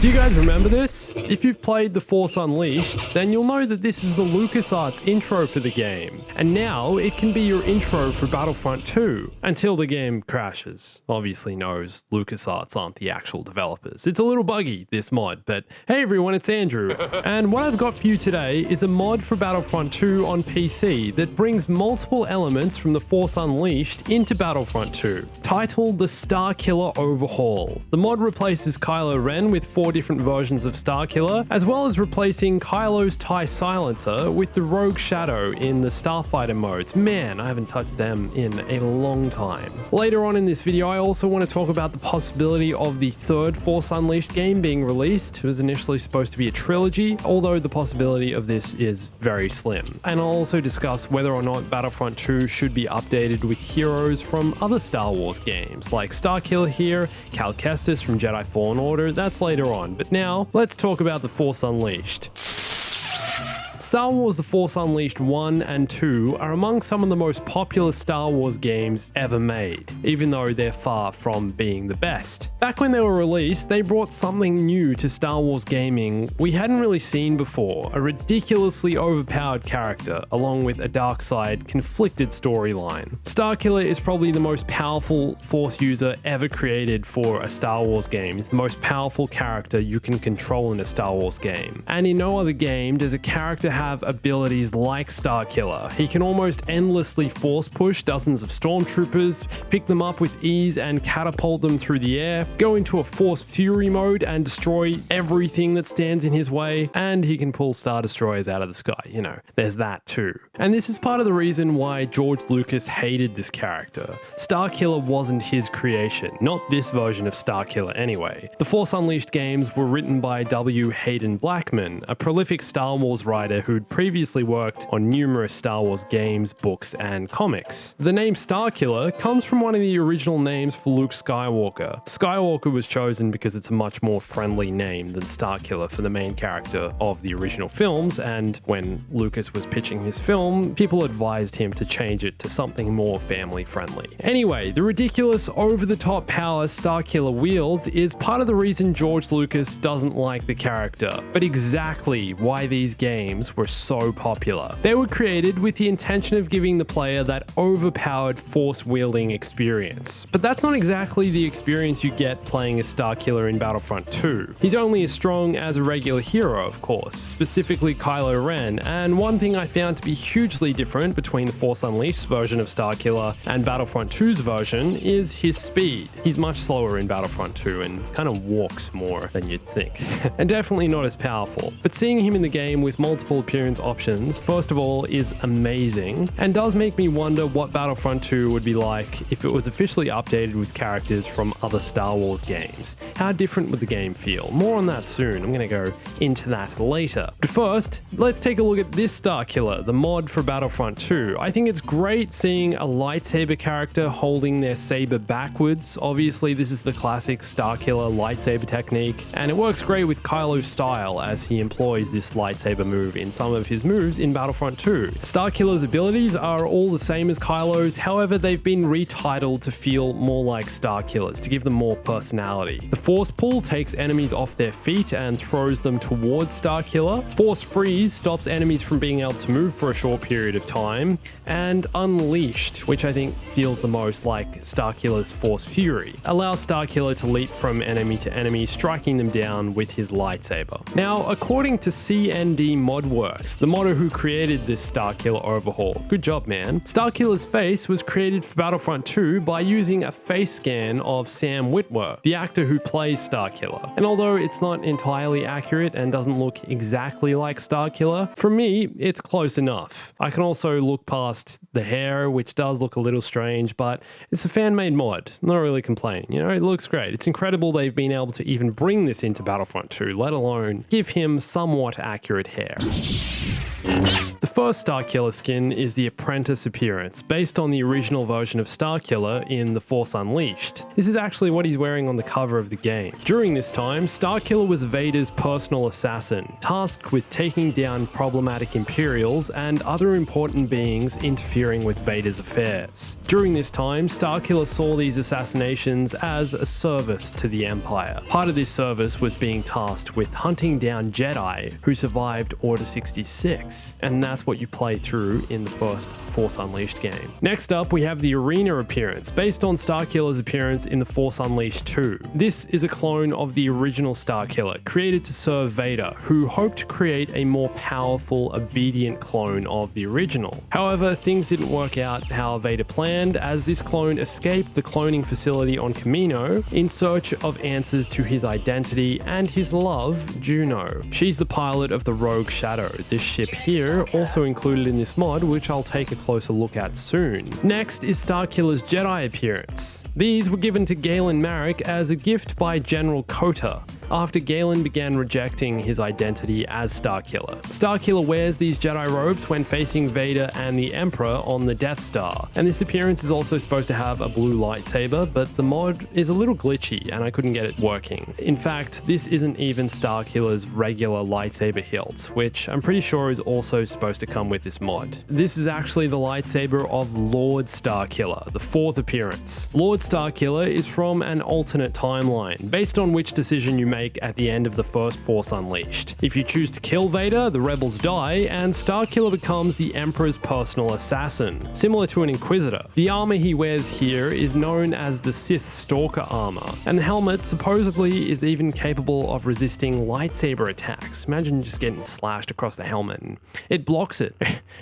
Do you guys remember this? If you've played The Force Unleashed, then you'll know that this is the LucasArts intro for the game, and now it can be your intro for Battlefront 2, until the game crashes. Obviously knows LucasArts aren't the actual developers. It's a little buggy, this mod, but hey everyone, it's Andrew, and what I've got for you today is a mod for Battlefront 2 on PC that brings multiple elements from The Force Unleashed into Battlefront 2, titled the Starkiller Overhaul. The mod replaces Kylo Ren with 4 different versions of Starkiller, as well as replacing Kylo's TIE silencer with the Rogue Shadow in the Starfighter modes. Man, I haven't touched them in a long time. Later on in this video, I also want to talk about the possibility of the third Force Unleashed game being released. It was initially supposed to be a trilogy, although the possibility of this is very slim. And I'll also discuss whether or not Battlefront 2 should be updated with heroes from other Star Wars games, like Starkiller here, Cal Kestis from Jedi Fallen Order. That's later on, but now let's talk about The Force Unleashed. Star Wars The Force Unleashed 1 and 2 are among some of the most popular Star Wars games ever made, even though they're far from being the best. Back when they were released, they brought something new to Star Wars gaming we hadn't really seen before, a ridiculously overpowered character, along with a dark side, conflicted storyline. Starkiller is probably the most powerful Force user ever created for a Star Wars game. He's the most powerful character you can control in a Star Wars game. And in no other game does a character have abilities like Starkiller. He can almost endlessly force push dozens of stormtroopers, pick them up with ease and catapult them through the air, go into a Force Fury mode and destroy everything that stands in his way, and he can pull Star Destroyers out of the sky. You know, there's that too. And this is part of the reason why George Lucas hated this character. Starkiller wasn't his creation, not this version of Starkiller anyway. The Force Unleashed games were written by W. Hayden Blackman, a prolific Star Wars writer who'd previously worked on numerous Star Wars games, books, and comics. The name Starkiller comes from one of the original names for Luke Skywalker. Skywalker was chosen because it's a much more friendly name than Starkiller for the main character of the original films, and when Lucas was pitching his film, people advised him to change it to something more family friendly. Anyway, the ridiculous over-the-top power Starkiller wields is part of the reason George Lucas doesn't like the character, but exactly why these games were so popular. They were created with the intention of giving the player that overpowered force-wielding experience. But that's not exactly the experience you get playing as Starkiller in Battlefront 2. He's only as strong as a regular hero, of course, specifically Kylo Ren, and one thing I found to be hugely different between the Force Unleashed version of Starkiller and Battlefront 2's version is his speed. He's much slower in Battlefront 2 and kind of walks more than you'd think, and definitely not as powerful. But seeing him in the game with multiple appearance options, first of all, is amazing, and does make me wonder what Battlefront 2 would be like if it was officially updated with characters from other Star Wars games. How different would the game feel? More on that soon. I'm gonna go into that later. But first, let's take a look at this Starkiller, the mod for Battlefront 2. I think it's great seeing a lightsaber character holding their saber backwards. Obviously, this is the classic Starkiller lightsaber technique, and it works great with Kylo's style as he employs this lightsaber move in some of his moves in Battlefront 2. Starkiller's abilities are all the same as Kylo's, however they've been retitled to feel more like Starkiller's to give them more personality. The Force Pull takes enemies off their feet and throws them towards Starkiller. Force Freeze stops enemies from being able to move for a short period of time. And Unleashed, which I think feels the most like Starkiller's Force Fury, allows Starkiller to leap from enemy to enemy, striking them down with his lightsaber. Now, according to CND Modworks, the modder who created this Starkiller overhaul, good job man, Starkiller's face was created for Battlefront 2 by using a face scan of Sam Witwer, the actor who plays Starkiller. And although it's not entirely accurate and doesn't look exactly like Starkiller, for me, it's close enough. I can also look past the hair, which does look a little strange, but it's a fan-made mod. I'm not really complaining, you know, it looks great. It's incredible they've been able to even bring this into Battlefront 2, let alone give him somewhat accurate hair. The first Starkiller skin is the Apprentice appearance, based on the original version of Starkiller in The Force Unleashed. This is actually what he's wearing on the cover of the game. During this time, Starkiller was Vader's personal assassin, tasked with taking down problematic Imperials and other important beings interfering with Vader's affairs. During this time, Starkiller saw these assassinations as a service to the Empire. Part of this service was being tasked with hunting down Jedi who survived Order 66, and that's what you play through in the first Force Unleashed game. Next up, we have the Arena appearance, based on Starkiller's appearance in the Force Unleashed 2. This is a clone of the original Starkiller, created to serve Vader, who hoped to create a more powerful, obedient clone of the original. However, things didn't work out how Vader planned, as this clone escaped the cloning facility on Kamino in search of answers to his identity and his love, Juno. She's the pilot of the Rogue Shadow, this ship here, also included in this mod, which I'll take a closer look at soon. Next is Starkiller's Jedi appearance. These were given to Galen Marek as a gift by General Kota, after Galen began rejecting his identity as Starkiller. Starkiller wears these Jedi robes when facing Vader and the Emperor on the Death Star, and this appearance is also supposed to have a blue lightsaber, but the mod is a little glitchy and I couldn't get it working. In fact, this isn't even Starkiller's regular lightsaber hilt, which I'm pretty sure is also supposed to come with this mod. This is actually the lightsaber of Lord Starkiller, the fourth appearance. Lord Starkiller is from an alternate timeline, based on which decision you make at the end of the first Force Unleashed. If you choose to kill Vader, the rebels die, and Starkiller becomes the Emperor's personal assassin, similar to an Inquisitor. The armor he wears here is known as the Sith Stalker armor, and the helmet supposedly is even capable of resisting lightsaber attacks. Imagine just getting slashed across the helmet and it blocks it.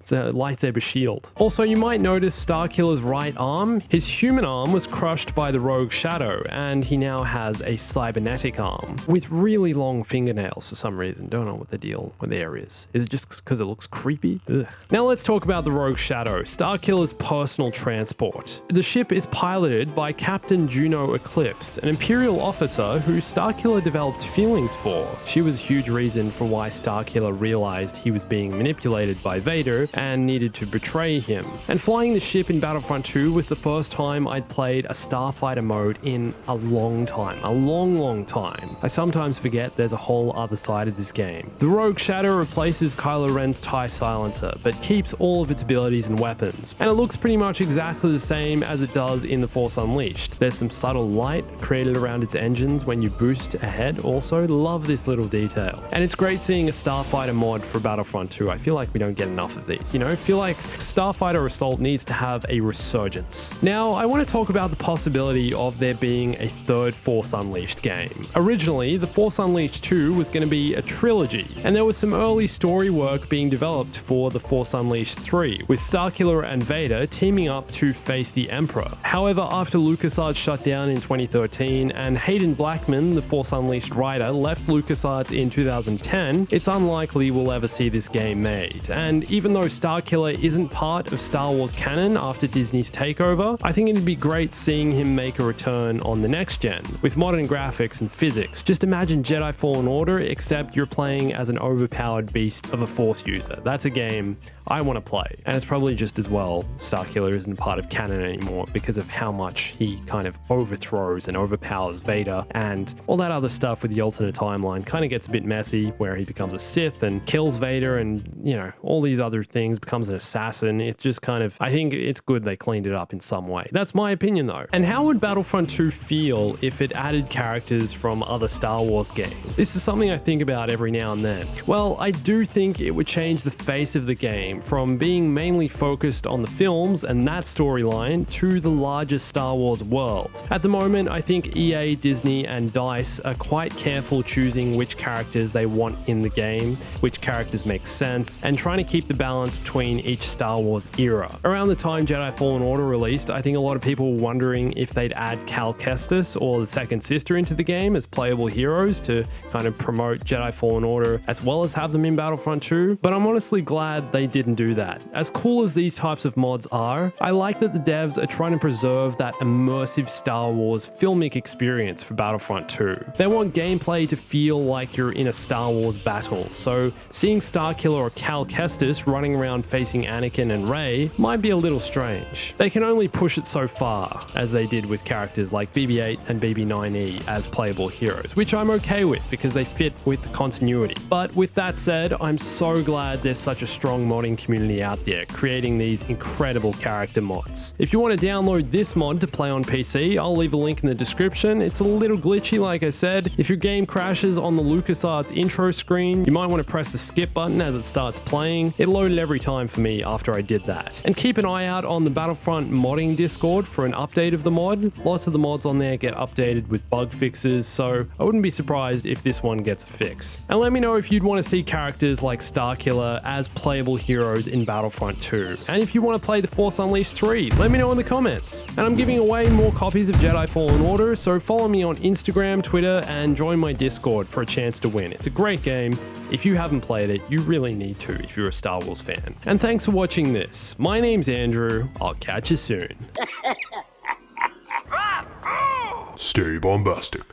It's a lightsaber shield. Also, you might notice Starkiller's right arm. His human arm was crushed by the Rogue Shadow, and he now has a cybernetic arm with really long fingernails for some reason. Don't know what the deal there is. Is it just because it looks creepy? Ugh. Now let's talk about the Rogue Shadow, Starkiller's personal transport. The ship is piloted by Captain Juno Eclipse, an Imperial officer who Starkiller developed feelings for. She was a huge reason for why Starkiller realized he was being manipulated by Vader and needed to betray him. And flying the ship in Battlefront 2 was the first time I'd played a Starfighter mode in a long time. A long time. I sometimes forget there's a whole other side of this game. The Rogue Shadow replaces Kylo Ren's TIE silencer, but keeps all of its abilities and weapons. And it looks pretty much exactly the same as it does in The Force Unleashed. There's some subtle light created around its engines when you boost ahead also. Love this little detail. And it's great seeing a Starfighter mod for Battlefront 2. I feel like we don't get enough of these, you know? I feel like Starfighter Assault needs to have a resurgence. Now, I want to talk about the possibility of there being a third Force Unleashed game. Originally, The Force Unleashed 2 was going to be a trilogy, and there was some early story work being developed for The Force Unleashed 3, with Starkiller and Vader teaming up to face the Emperor. However, after LucasArts shut down in 2013 and Hayden Blackman, the Force Unleashed writer, left LucasArts in 2010, it's unlikely we'll ever see this game made. And even though Starkiller isn't part of Star Wars canon after Disney's takeover, I think it'd be great seeing him make a return on the next gen, with modern graphics and physics. Just imagine Jedi Fallen Order, except you're playing as an overpowered beast of a Force user. That's a game I want to play. And it's probably just as well Starkiller isn't part of canon anymore because of how much he kind of overthrows and overpowers Vader, and all that other stuff with the alternate timeline kind of gets a bit messy, where he becomes a Sith and kills Vader and, you know, all these other things, becomes an assassin. It's just kind of, I think it's good they cleaned it up in some way. That's my opinion though. And how would Battlefront 2 feel if it added characters from other Star Wars games? This is something I think about every now and then. Well, I do think it would change the face of the game from being mainly focused on the films and that storyline to the larger Star Wars world. At the moment, I think EA, Disney, and DICE are quite careful choosing which characters they want in the game, which characters make sense, and trying to keep the balance between each Star Wars era. Around the time Jedi Fallen Order released, I think a lot of people were wondering if they'd add Cal Kestis or the Second Sister into the game as playable playable heroes to kind of promote Jedi Fallen Order as well as have them in Battlefront 2, but I'm honestly glad they didn't do that. As cool as these types of mods are, I like that the devs are trying to preserve that immersive Star Wars filmic experience for Battlefront 2. They want gameplay to feel like you're in a Star Wars battle, so seeing Starkiller or Cal Kestis running around facing Anakin and Rey might be a little strange. They can only push it so far, as they did with characters like BB-8 and BB-9E as playable heroes, which I'm okay with because they fit with the continuity. But with that said, I'm so glad there's such a strong modding community out there creating these incredible character mods. If you want to download this mod to play on PC, I'll leave a link in the description. It's a little glitchy, like I said. If your game crashes on the LucasArts intro screen, you might want to press the skip button as it starts playing. It loaded every time for me after I did that. And keep an eye out on the Battlefront modding Discord for an update of the mod. Lots of the mods on there get updated with bug fixes, so I wouldn't be surprised if this one gets a fix. And let me know if you'd want to see characters like Starkiller as playable heroes in Battlefront 2. And if you want to play The Force Unleashed 3, let me know in the comments. And I'm giving away more copies of Jedi Fallen Order, so follow me on Instagram, Twitter, and join my Discord for a chance to win. It's a great game. If you haven't played it, you really need to if you're a Star Wars fan. And thanks for watching this. My name's Andrew. I'll catch you soon. Stay bombastic.